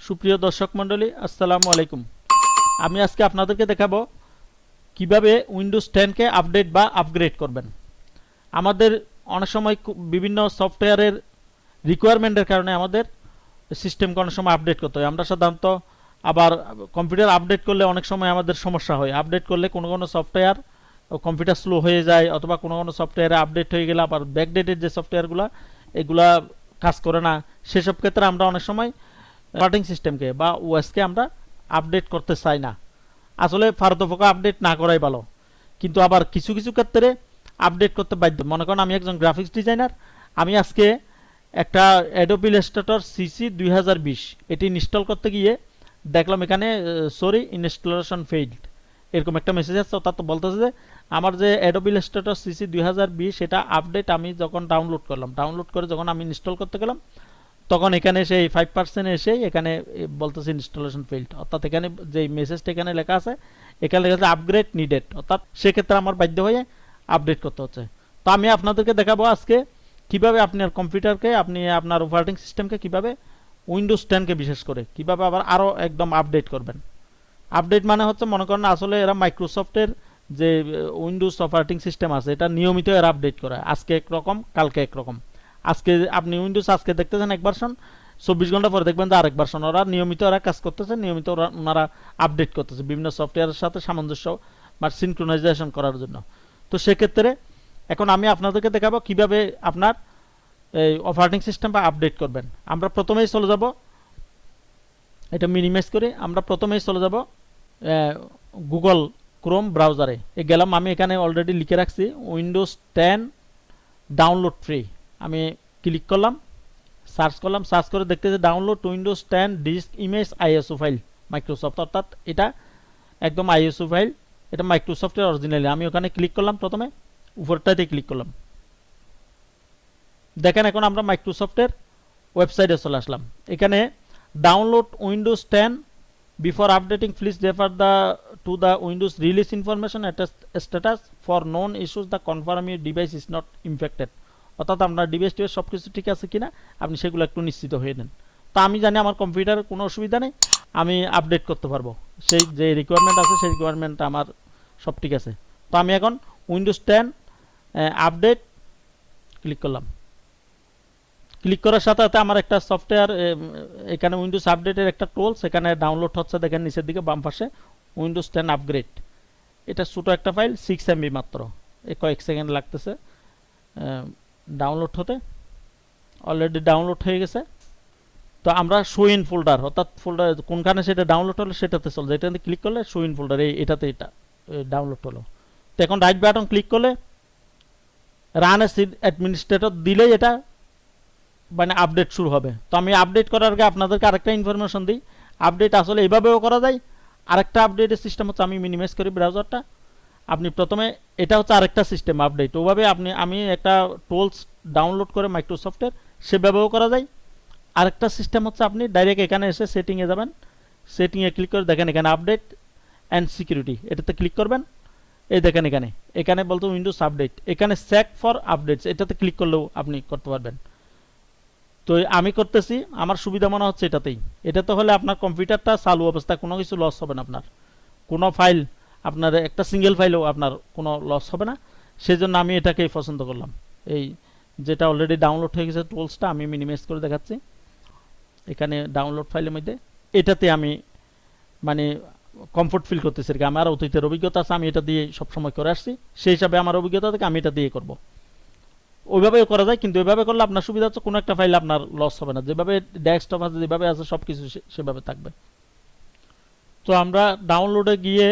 সুপ্রিয় দর্শক মণ্ডলী, আসসালামু আলাইকুম। আমি আজকে আপনাদেরকে দেখাবো কিভাবে উইন্ডোজ 10 কে আপডেট বা আপগ্রেড করবেন। আমাদের অনেক সময় বিভিন্ন সফটওয়্যারের রিকোয়ারমেন্টের কারণে আমাদের সিস্টেমকে অনেক সময় আপডেট করতে হয়। আমরা সাধারণত আবার কম্পিউটার আপডেট করলে অনেক সময় আমাদের সমস্যা হয়। আপডেট করলে কোনো কোনো সফটওয়্যার কম্পিউটার স্লো হয়ে যায়, অথবা কোনো কোনো সফটওয়্যারে আপডেট হয়ে গেলে আবার ব্যাকডেটেড যে সফটওয়্যারগুলো এগুলা কাজ করে না। সেসব ক্ষেত্রে আমরা অনেক সময় অপারেটিং সিস্টেমকে বা ওএসকে আমরা আপডেট করতে চাই না। আসলে ফারতফোকা আপডেট না করাই ভালো, কিন্তু আবার কিছু কিছু ক্ষেত্রে আপডেট করতে বাধ্য। মনে করেন আমি একজন গ্রাফিক্স ডিজাইনার, আমি আজকে একটা অ্যাডোবি ইলাস্ট্রেটর সিসি 2020 এটি ইনস্টল করতে গিয়ে দেখলাম এখানে সরি ইনস্টলেশন ফেইল্ড এরকম একটা মেসেজ আসছে। অর্থাৎ বলতেছে যে আমার যে অ্যাডোবি ইলাস্ট্রেটর সিসি 2020 এটা আপডেট আমি যখন ডাউনলোড করলাম, ডাউনলোড করে যখন আমি ইনস্টল করতে গেলাম, তখন এখানে সেই 5% এসে এখানে বলতেছে ইনস্টলেশন ফেইল্ড। অর্থাৎ এখানে যে মেসেজটা এখানে লেখা আছে, এখানে লেখা আছে আপগ্রেড নিডেড। অর্থাৎ সেক্ষেত্রে আমার বাধ্য হয়ে আপডেট করতে হচ্ছে। তো আমি আপনাদেরকে দেখাবো আজকে কিভাবে আপনার কম্পিউটারকে, আপনি আপনার অপারেটিং সিস্টেমকে কিভাবে উইন্ডোজ 10 কে বিশেষ করে কিভাবে আবার আরও একদম আপডেট করবেন। আপডেট মানে হচ্ছে, মনে করেন আসলে এরা মাইক্রোসফটের যে উইন্ডোজ অপারেটিং সিস্টেম আছে এটা নিয়মিত এরা আপডেট করে, আজকে একরকম কালকে একরকম। আজকে আপনি উইন্ডোজ আজকে দেখতেছেন এক ভার্সন, 24 ঘন্টা পরে দেখবেন যে আরেক ভার্সন। ওরা নিয়মিত কাজ করতেছে, নিয়মিত ওনারা আপডেট করতেছে বিভিন্ন সফটওয়্যারের সাথে সামঞ্জস্য বা সিনক্রোনাইজেশন করার জন্য। তো সেক্ষেত্রে এখন আমি আপনাদেরকে দেখাবো কিভাবে আপনার এই অপারেটিং সিস্টেমটা আপডেট করবেন। আমরা প্রথমেই চলে যাব, এটা মিনিমাইজ করে আমরা প্রথমেই চলে যাব গুগল ক্রোম ব্রাউজারে। গেলাম, আমি এখানে অলরেডি লিখে রাখছি উইন্ডোজ 10 ডাউনলোড ফ্রি। আমি ক্লিক করলাম, সার্চ করলাম, সার্চ করে দেখতেছি download Windows 10 disk image ISO file Microsoft. অর্থাৎ এটা একদম আইএসও ফাইল, এটা মাইক্রোসফটের অরিজিনালি। আমি ওখানে ক্লিক করলাম, প্রথমে উপরটাতে ক্লিক করলাম। দেখেন এখন আমরা মাইক্রোসফটের ওয়েবসাইটে চলে আসলাম। এখানে download Windows 10 before updating please refer to the Windows release information status for non issues the confirm your device is not infected. অর্থাৎ আপনার ডিভাইস টিভাইস সব কিছু ঠিক আছে কিনা আপনি সেগুলো একটু নিশ্চিত হয়ে নেন। তো আমি জানি আমার কম্পিউটারে কোনো অসুবিধা নেই, আমি আপডেট করতে পারবো। সেই যে রিকোয়ারমেন্ট আছে সেই রিকোয়ারমেন্ট আমার সব ঠিক আছে। তো আমি এখন উইন্ডোজ 10 আপডেট ক্লিক করলাম। ক্লিক করার সাথে সাথে আমার একটা সফটওয়্যার এখানে উইন্ডোজ আপডেটের একটা টুলস এখানে ডাউনলোড হচ্ছে। দেখেন নিচের দিকে বাম পাশে উইন্ডোজ 10 আপগ্রেড। এটা ছোটো একটা ফাইল, 6 MB মাত্র। এই কয়েক সেকেন্ড লাগতেছে ডাউনলোড হতে। অলরেডি ডাউনলোড হয়ে গেছে। তো আমরা শো ইন ফোল্ডার, অর্থাৎ ফোল্ডার কোনখানে সেটা ডাউনলোড হলো সেটাতে চলছে। এটাতে ক্লিক করলে শো ইন ফোল্ডার, এটাতে এটা ডাউনলোড হলো। তো এখন রাইট বাটন ক্লিক করলে রান এস অ্যাডমিনিস্ট্রেটর দিলেই এটা মানে আপডেট শুরু হবে। তো আমি আপডেট করার আগে আপনাদেরকে আরেকটা ইনফরমেশন দিই। আপডেট আসলে এইভাবেও করা যায়। আরেকটা আপডেটের সিস্টেম হচ্ছে, আমি মিনিমাইজ করি ব্রাউজারটা। আপনি প্রথমে, এটা হচ্ছে আরেকটা সিস্টেম আপডেট, ওভাবে আমি একটা টুলস ডাউনলোড করে মাইক্রোসফটের সেভাবেও করা যায়। আরেকটা সিস্টেম হচ্ছে আপনি ডাইরেক্ট এখানে এসে সেটিংয়ে যাবেন, সেটিংয়ে ক্লিক করে দেখেন এখানে আপডেট অ্যান্ড সিকিউরিটি, এটাতে ক্লিক করবেন। এই দেখেন এখানে এখানে বলতো উইন্ডোজ আপডেট, এখানে চেক ফর আপডেটস, এটাতে ক্লিক করলেও আপনি করতে পারবেন। তো আমি করতেছি, আমার সুবিধা মনে হচ্ছে এটাতেই। এটাতে হলে আপনার কম্পিউটারটা চালু অবস্থায় কোনো কিছু লস হবে না, আপনার কোনো ফাইল, আপনার একটা সিঙ্গেল ফাইলও আপনার কোনো লস হবে না। সেই জন্য আমি এটাকেই পছন্দ করলাম। এই যেটা অলরেডি ডাউনলোড হয়ে গেছে টুলসটা আমি মিনিমাইজ করে দেখাচ্ছি। এখানে ডাউনলোড ফাইলের মধ্যে এটাতে আমি মানে কমফোর্ট ফিল করতেছি। আমার অতীতের অভিজ্ঞতা আছে, আমি এটা দিয়ে সবসময় করে আসছি, সেই হিসাবে আমার অভিজ্ঞতা থেকে আমি এটা দিয়ে করব। ওইভাবেও করা যায়, কিন্তু ওইভাবে করলে আপনার সুবিধা হচ্ছে কোনো একটা ফাইল আপনার লস হবে না, যেভাবে ডেস্কটপ আছে যেভাবে আছে সব কিছু সেভাবে থাকবে। তো আমরা ডাউনলোডে গিয়ে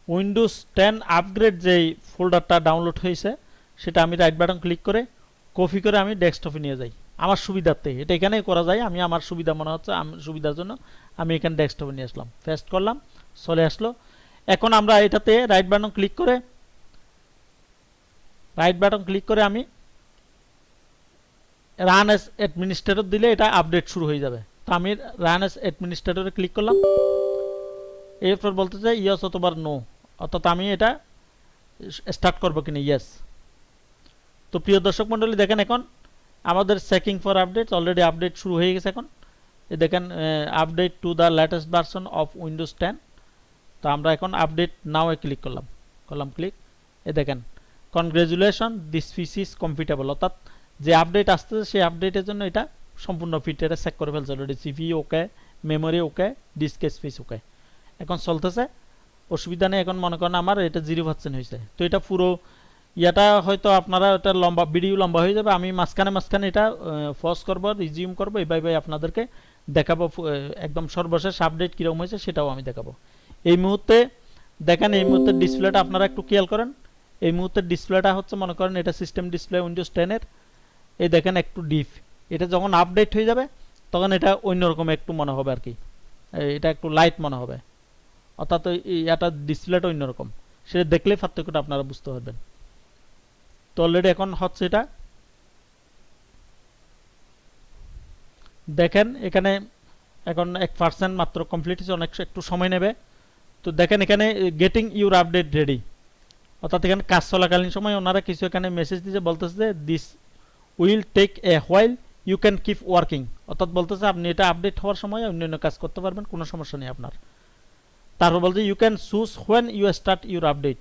উইন্ডোজ 10 আপগ্রেড যেই ফোল্ডারটা ডাউনলোড হয়েছে সেটা আমি রাইট বাটন ক্লিক করে কপি করে আমি ডেস্কটপে নিয়ে যাই আমার সুবিধার্থে। এটা এখানেই করা যায়, আমি আমার সুবিধা মনে হচ্ছে সুবিধার জন্য আমি এখানে ডেস্কটপে নিয়ে আসলাম, পেস্ট করলাম, চলে আসলো। এখন আমরা এটাতে রাইট বাটন ক্লিক করে আমি রান এস অ্যাডমিনিস্ট্রেটর দিলে এটা আপডেট শুরু হয়ে যাবে। তো আমি রান এস অ্যাডমিনিস্ট্রেটরে ক্লিক করলাম। এরপর বলতে চাই ইয়েস অথবা নো, অর্থাৎ আমি এটা স্টার্ট করবো কিনা, ইয়েস। তো প্রিয় দর্শক মণ্ডলী দেখেন এখন আমাদের checking for update already update শুরু হয়ে গেছে। এখন এই দেখেন update two the latest version of Windows 10। তো আমরা এখন আপডেট নাও এ ক্লিক করলাম ক্লিক। এই দেখেন কনগ্রেচুলেশন দিস পিসি ইজ কমফিটেবল, অর্থাৎ যে আপডেট আসতেছে সেই আপডেটের জন্য এটা সম্পূর্ণ ফিট, এটা চেক করে ফেলছে already. CPU okay, memory okay, disk space okay, এখন চলতেছে, অসুবিধা নেই। এখন মনে করেন আমার এটা 0% হয়েছে। তো এটা পুরো ইয়াটা হয়তো আপনারা এটা লম্বা ভিডিও লম্বা হয়ে যাবে, আমি মাঝখানে এটা পজ করব, রিজিউম করব, এইভাবে আপনাদেরকে দেখাবো একদম সর্বশেষ আপডেট কীরকম হয়েছে সেটাও আমি দেখাবো। এই মুহূর্তে দেখেন, এই মুহূর্তে ডিসপ্লেটা আপনারা একটু খেয়াল করেন। এই মুহূর্তে ডিসপ্লেটা হচ্ছে মনে করেন এটা সিস্টেম ডিসপ্লে উইন্ডোজ 10-এর। এই দেখেন একটু ডিপ, এটা যখন আপডেট হয়ে যাবে তখন এটা অন্যরকম একটু মনে হবে আর কি, এটা একটু লাইট মনে হবে, অর্থাৎ এটা ডিসপ্লেটা অন্যরকম, সেটা দেখলেই পার্থক্যটা আপনারা বুঝতে পারবেন। তো অলরেডি এখন হচ্ছে এটা দেখেন, এখানে এখন 1% মাত্র কমপ্লিট হয়েছে, অনেক একটু সময় নেবে। তো দেখেন এখানে গেটিং ইউর আপডেট রেডি, অর্থাৎ এখানে কাজ চলাকালীন সময় ওনারা কিছু এখানে মেসেজ দিয়েছে, বলতেছে যে this will take a while, you can keep working, অর্থাৎ বলতেছে আপনি এটা আপডেট হওয়ার সময় অন্যান্য কাজ করতে পারবেন, কোনো সমস্যা নেই আপনার। তারপর বলছে you can choose when you start your update,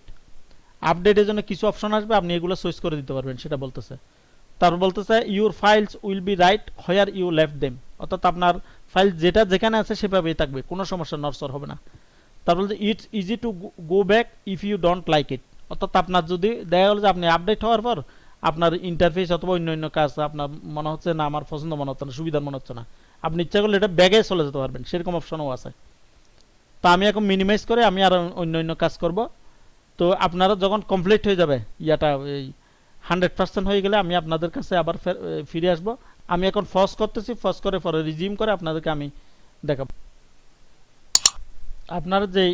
আপডেটের জন্য কিছু অপশন আসবে, আপনি এগুলো চয়েস করে দিতে পারবেন, সেটা বলতেছে। তারপর বলতেছে your files will be right where you left them, অর্থাৎ আপনার ফাইল যেটা যেখানে আছে সেভাবেই থাকবে, কোনো সমস্যা নড়চড় হবে না। তারপর বলছে it's easy to go back if you don't like it, অর্থাৎ আপনার যদি দেখা গেল যে আপনি আপডেট হওয়ার পর আপনার ইন্টারফেস অথবা অন্য কাজ আপনার মনে হচ্ছে না, আমার পছন্দ মনে হচ্ছে না, সুবিধার মনে হচ্ছে না, আপনি ইচ্ছা করলে এটা ব্যাগে চলে যেতে পারবেন, সেরকম অপশনও আছে। তা আমি এখন মিনিমাইজ করে আমি আর অন্য কাজ করব। তো আপনারা যখন কমপ্লিট হয়ে যাবে ইয়াটা, এই 100% হয়ে গেলে আমি আপনাদের কাছে আবার ফিরে আসব। আমি এখন ফজ করতেছি, ফজ করে পরে রিজিউম করে আপনাদেরকে আমি দেখাবো। আপনার যে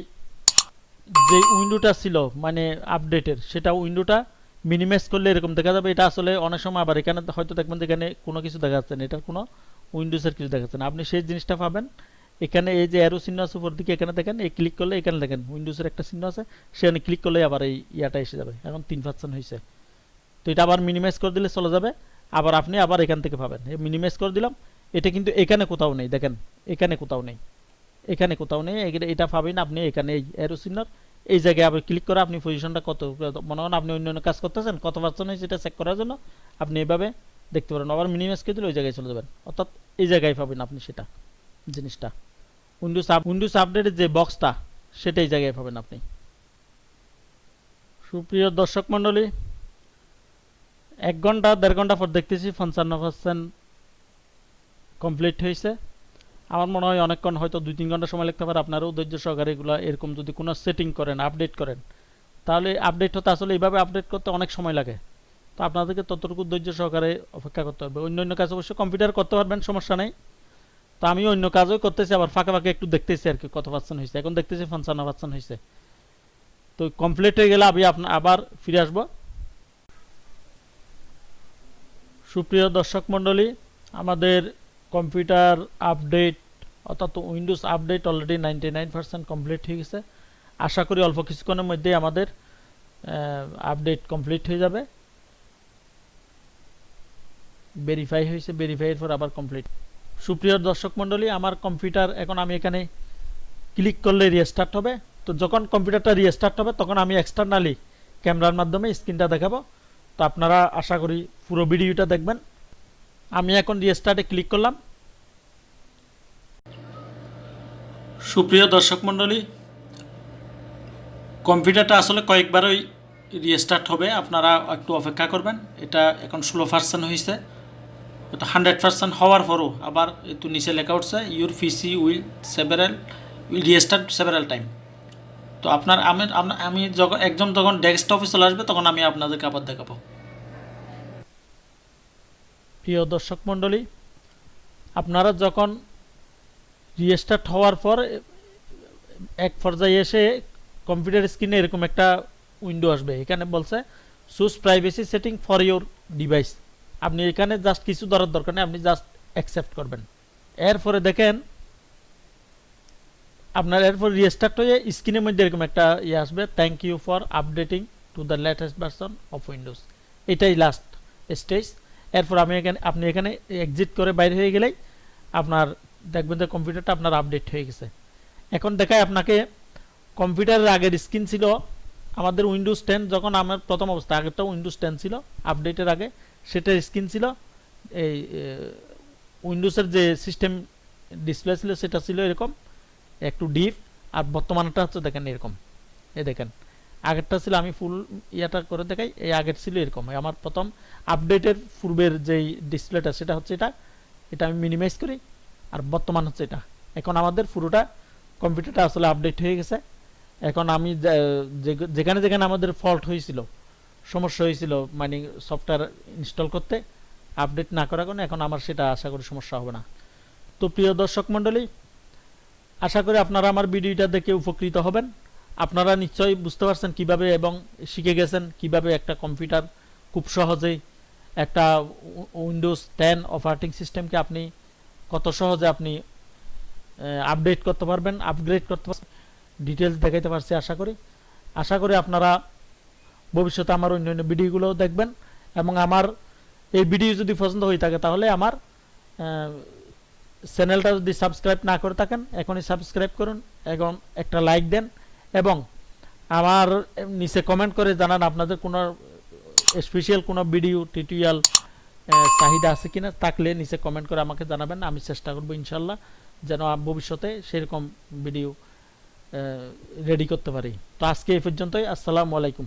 উইন্ডোটা ছিল মানে আপডেটের, সেটা উইন্ডোটা মিনিমাইজ করলে এরকম দেখা যাবে। এটা আসলে অনেক সময় আবার এখানে হয়তো দেখবেন যে এখানে কোনো কিছু দেখা যাচ্ছে না, এটার কোনো উইন্ডোজের কিছু দেখাচ্ছে না, আপনি সেই জিনিসটা পাবেন এখানে। এই যে অ্যারো চিহ্ন আছে উপর দিকে, এখানে দেখেন, এই ক্লিক করলে এখানে দেখেন উইন্ডোজের একটা চিহ্ন আছে, সেখানে ক্লিক করলে আবার এই ইয়াটা এসে যাবে। এখন 3% হয়েছে, তো এটা আবার মিনিমাইজ করে দিলে চলে যাবে, আবার আপনি আবার এখান থেকে পাবেন। মিনিমাইজ করে দিলাম, এটা কিন্তু এখানে কোথাও নেই, দেখেন এখানে কোথাও নেই, এখানে কোথাও নেই, এটা পাবেন আপনি এখানে এই অ্যারো চিহ্নর এই জায়গায় আবার ক্লিক করে আপনি পজিশনটা কত, মনে করেন আপনি অন্য কাজ করতেছেন, কত পার্সেন্ট হয়েছে এটা চেক করার জন্য আপনি এইভাবে দেখতে পারেন। আবার মিনিমাইজ করে দিলে ওই জায়গায় চলে যাবেন, অর্থাৎ এই জায়গায় পাবেন আপনি সেটা জিনিসটা। উইন্ডোজ আপডেটের যে বক্সটা সেটা এই জায়গায় পাবেন আপনি। সুপ্রিয় দর্শক মণ্ডলী, 1 ঘন্টা 1.5 ঘন্টা পর দেখতেছি 55% কমপ্লিট হয়েছে। আমার মনে হয় অনেকক্ষণ, হয়তো 2-3 ঘন্টা সময় লাগতে পারে। আপনারাও ধৈর্য সহকারে এগুলো এরকম যদি কোনো সেটিং করেন, আপডেট করেন, তাহলে আপডেট হতে আসলে এইভাবে আপডেট করতে অনেক সময় লাগে। তো আপনাদেরকে ততটুকু ধৈর্য সহকারে অপেক্ষা করতে হবে। অন্য কাজ অবশ্যই কম্পিউটার করতে পারবেন, সমস্যা নেই। তো আমি অন্য কাজও করতেছি, আবার ফাঁকে ফাঁকে একটু দেখতেছি আর কি কত পার্সেন্ট হয়েছে। এখন দেখতেছি 55% হয়েছে। তো কমপ্লিট হয়ে গেলে আমি আবার ফিরে আসবো। সুপ্রিয় দর্শক মণ্ডলী, আমাদের কম্পিউটার আপডেট অর্থাৎ উইন্ডোজ আপডেট অলরেডি 99% কমপ্লিট হয়ে গেছে। আশা করি অল্প কিছুক্ষণের মধ্যেই আমাদের আপডেট কমপ্লিট হয়ে যাবে। ভেরিফাই হয়েছে, ভেরিফাইয়ের পর আবার কমপ্লিট। সুপ্রিয় দর্শক মণ্ডলী, আমার কম্পিউটার এখন আমি এখানে ক্লিক করলে রিস্টার্ট হবে। তো যখন কম্পিউটারটা রিস্টার্ট হবে তখন আমি এক্সটার্নালি ক্যামেরার মাধ্যমে স্ক্রিনটা দেখাবো। তো আপনারা আশা করি পুরো ভিডিওটা দেখবেন। আমি এখন রিস্টার্টে ক্লিক করলাম। সুপ্রিয় দর্শক মণ্ডলী, কম্পিউটারটা আসলে কয়েকবারই রিস্টার্ট হবে, আপনারা একটু অপেক্ষা করবেন। এটা এখন 16% হয়েছে। তো 100% হওয়ার পরও আবার একটু নিচে লেখা উঠছে your PC will restart several time. তো আমি যখন ডেস্কটপে চলে আসবে তখন আমি আপনাদেরকে আবার দেখাবো। প্রিয় দর্শক মণ্ডলী, আপনারা যখন রিস্টার্ট হওয়ার পর এক পর্যায়ে এসে কম্পিউটার স্ক্রিনে এরকম একটা উইন্ডো আসবে, এখানে বলছে choose privacy setting for your device. আপনি এখানে জাস্ট কিছু ধরার দরকার নেই, আপনি জাস্ট অ্যাকসেপ্ট করবেন। এরপরে দেখেন আপনার এরপর রিস্টার্ট হয়ে স্ক্রিনের মধ্যে এরকম একটা আসবে, thank you for updating to the latest version of Windows. এটাই লাস্ট স্টেজ। এরপর আপনি এখানে এক্সিট করে বাইরে হয়ে গেলেই আপনার দেখবেন যে কম্পিউটারটা আপনার আপডেট হয়ে গেছে। এখন দেখায় আপনাকে কম্পিউটারের আগের স্ক্রিন ছিল আমাদের উইন্ডোজ 10, যখন আমার প্রথম অবস্থা আগেরটা উইন্ডোজ 10 ছিল আপডেটের আগে, সেটার স্ক্রিন ছিল এই উইন্ডোজের যে সিস্টেম ডিসপ্লে ছিল সেটা ছিল এরকম একটু ডিপ, আর বর্তমানটা হচ্ছে দেখেন এরকম। এই দেখেন আগেরটা ছিল, আমি ফুল ইয়াটা করে দেখাই, এই আগের ছিল এরকম। আমার প্রথম আপডেটের পূর্বের যেই ডিসপ্লেটা সেটা হচ্ছে এটা, এটা আমি মিনিমাইজ করি, আর বর্তমান হচ্ছে এটা। এখন আমাদের পুরোটা কম্পিউটারটা আসলে আপডেট হয়ে গেছে। এখন আমি যেখানে যেখানে আমাদের ফল্ট হয়েছিল, সমস্যা হয়েছিল মানে সফটওয়্যার ইনস্টল করতে আপডেট না করার কারণে, এখন আমার সেটা আশা করি সমস্যা হবে না। তো প্রিয় দর্শক মণ্ডলী, আশা করি আপনারা আমার ভিডিওটা দেখে উপকৃত হবেন। আপনারা নিশ্চয়ই বুঝতে পারছেন কিভাবে, এবং শিখে গেছেন কিভাবে একটা কম্পিউটার খুব সহজেই একটা উইন্ডোজ 10 অপারেটিং সিস্টেমকে আপনি কত সহজে আপনি আপডেট করতে পারবেন, আপগ্রেড করতে পারবেন, ডিটেলস দেখাইতে পারছি আশা করি আপনারা ভবিষ্যতে আমার অন্যান্য ভিডিওগুলোও দেখবেন। এবং আমার এই ভিডিও যদি পছন্দ হয়ে থাকে তাহলে আমার চ্যানেলটা যদি সাবস্ক্রাইব না করে থাকেন এখনই সাবস্ক্রাইব করুন এবং একটা লাইক দেন, এবং আমার নিচে কমেন্ট করে জানান আপনাদের কোনো স্পেশাল কোনো ভিডিও টিউটোরিয়াল চাহিদা আছে কিনা, থাকলে নিচে কমেন্ট করে আমাকে জানাবেন। আমি চেষ্টা করব ইনশাল্লাহ যেন ভবিষ্যতে সেরকম ভিডিও রেডি করতে পারি। তো আজকে এই পর্যন্তই। আসসালামু আলাইকুম।